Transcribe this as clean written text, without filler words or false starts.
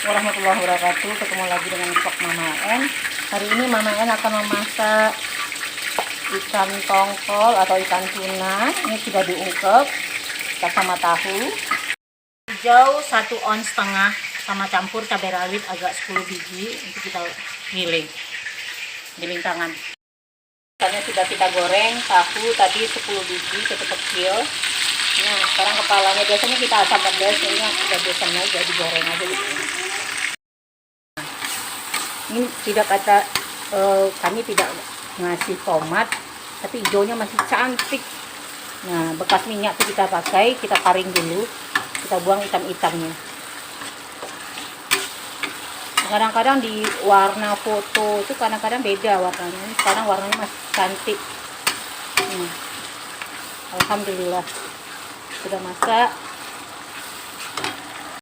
warahmatullahi wabarakatuh. Ketemu lagi dengan vlog Mama En. Hari ini Mama En akan memasak ikan tongkol atau ikan tuna. Ini sudah diungkep, kita sama tahu. Hijau 1,5 ons sama campur cabai rawit agak 10 biji. Untuk kita giling tangan. Ikannya sudah kita goreng, tahu tadi 10 biji kecil. Nah, sekarang kepalanya biasanya kita asam pedas, ini sudah biasanya aja digoreng aja gitu. Ini tidak ada, kami tidak ngasih tomat, tapi hijaunya masih cantik. Nah, bekas minyak itu kita pakai, kita paring dulu, kita buang hitam-hitamnya. Kadang-kadang di warna foto itu kadang-kadang beda warnanya. Sekarang warnanya masih cantik. Alhamdulillah sudah masak.